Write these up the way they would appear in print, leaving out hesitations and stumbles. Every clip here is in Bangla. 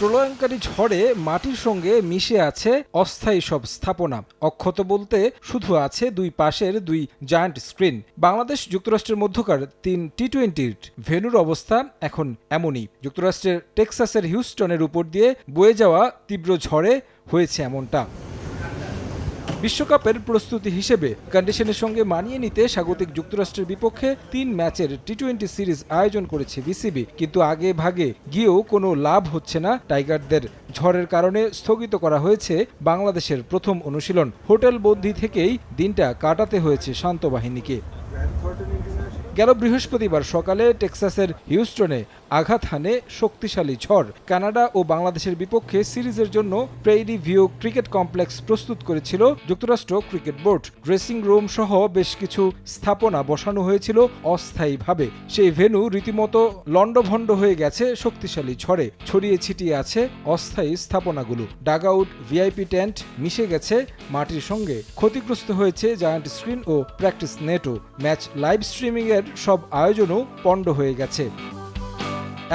প্রলয়ঙ্কারী ঝড়ে মাটির সঙ্গে মিশে আছে অস্থায়ী সব স্থাপনা। অক্ষত বলতে শুধু আছে দুই পাশের দুই জায়ান্ট স্ক্রিন। বাংলাদেশ যুক্তরাষ্ট্রের মধ্যকার ৩ টি-20 ভেন্যুর অবস্থা এখন এমনই। যুক্তরাষ্ট্রের টেক্সাসের হিউস্টনের উপর দিয়ে বয়ে যাওয়া তীব্র ঝড়ে হয়েছে এমনটা। বিশ্বকাপের প্রস্তুতি হিসেবে কন্ডিশনের সঙ্গে মানিয়ে নিতে স্বাগতিক যুক্তরাষ্ট্রের বিপক্ষে ৩ ম্যাচের টি-20 সিরিজ আয়োজন করেছে বিসিবি, কিন্তু আগে ভাগে গিয়েও কোনো লাভ হচ্ছে না টাইগারদের। ঝড়ের কারণে স্থগিত করা হয়েছে বাংলাদেশের প্রথম অনুশীলন। হোটেল বন্দি থেকেই দিনটা কাটাতে হয়েছে শান্ত বাহিনীকে। গেল বৃহস্পতিবার সকালে টেক্সাসের হিউস্টনে আঘাত হানে শক্তিশালী ঝড়। কানাডা ও বাংলাদেশের বিপক্ষে সিরিজের জন্য প্রেইরি ভিউ ক্রিকেট কমপ্লেক্স প্রস্তুত করেছিল যুক্তরাষ্ট্র ক্রিকেট বোর্ড। ড্রেসিং রুম সহ বেশ কিছু স্থাপনা বসানো হয়েছিল অস্থায়ীভাবে। সেই ভেন্যু রীতিমতো লণ্ডভণ্ড হয়ে গেছে শক্তিশালী ঝড়ে। ছড়িয়ে ছিটিয়ে আছে অস্থায়ী স্থাপনাগুলো। ডাগআউট, ভিআইপি টেন্ট মিশে গেছে মাটির সঙ্গে। ক্ষতিগ্রস্ত হয়েছে জায়ান্ট স্ক্রিন ও প্র্যাকটিস নেটও। ম্যাচ লাইভ স্ট্রিমিংয়ের সব আয়োজনও পণ্ড হয়ে গেছে।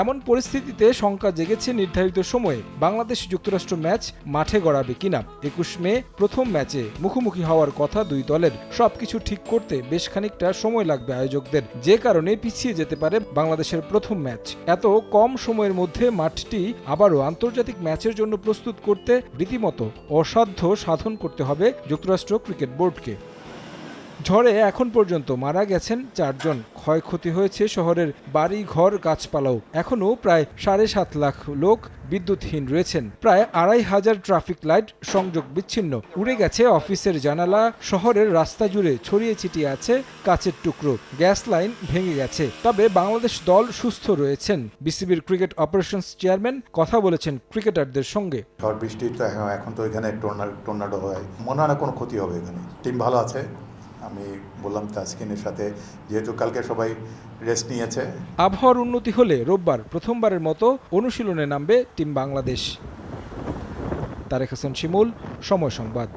এমন পরিস্থিতিতে শঙ্কা জেগেছে নির্ধারিত সময়ে বাংলাদেশ যুক্তরাষ্ট্র ম্যাচ মাঠে গড়াবে কিনা। ২১ মে প্রথম ম্যাচে মুখোমুখি হওয়ার কথা দুই দলের। সবকিছু ঠিক করতে বেশ খানিকটা সময় লাগবে আয়োজকদের, যে কারণে পিছিয়ে যেতে পারে বাংলাদেশের প্রথম ম্যাচ। এত কম সময়ের মধ্যে মাঠটি আবারও আন্তর্জাতিক ম্যাচের জন্য প্রস্তুত করতে রীতিমতো অসাধ্য সাধন করতে হবে যুক্তরাষ্ট্র ক্রিকেট বোর্ডকে। ঝড়ে এখন পর্যন্ত মারা গেছেন ৪ জন। ক্ষয়ক্ষতি হয়েছে শহরের বাড়ি ঘর, গাছপালাও। এখনও প্রায় ৭.৫ লাখ লোক বিদ্যুৎহীন রয়েছেন। প্রায় ২৫০০ ট্রাফিক লাইট সংযোগ বিচ্ছিন্ন। উড়ে গেছে অফিসের জানালা। শহরের রাস্তা জুড়ে ছড়িয়ে ছিটিয়ে আছে কাচের টুকরো। গ্যাস লাইন ভেঙে গেছে। তবে বাংলাদেশ দল সুস্থ রয়েছেন। বিসিবির ক্রিকেট অপারেশনস চেয়ারম্যান কথা বলেছেন ক্রিকেটারদের সঙ্গে। ঝড় বৃষ্টি তো এখন তো এখানে টর্নাডো হয়, মনে হয় না কোনো ক্ষতি হবে। এখানে টিম ভালো আছে। আমি বললাম তাসকিনের সাথে, যেহেতু কালকে সবাই রেস্ট নিয়েছে। আবহাওয়ার উন্নতি হলে রোববার প্রথমবারের মতো অনুশীলনে নামবে টিম বাংলাদেশ। তারেক হাসান শিমুল, সময় সংবাদ।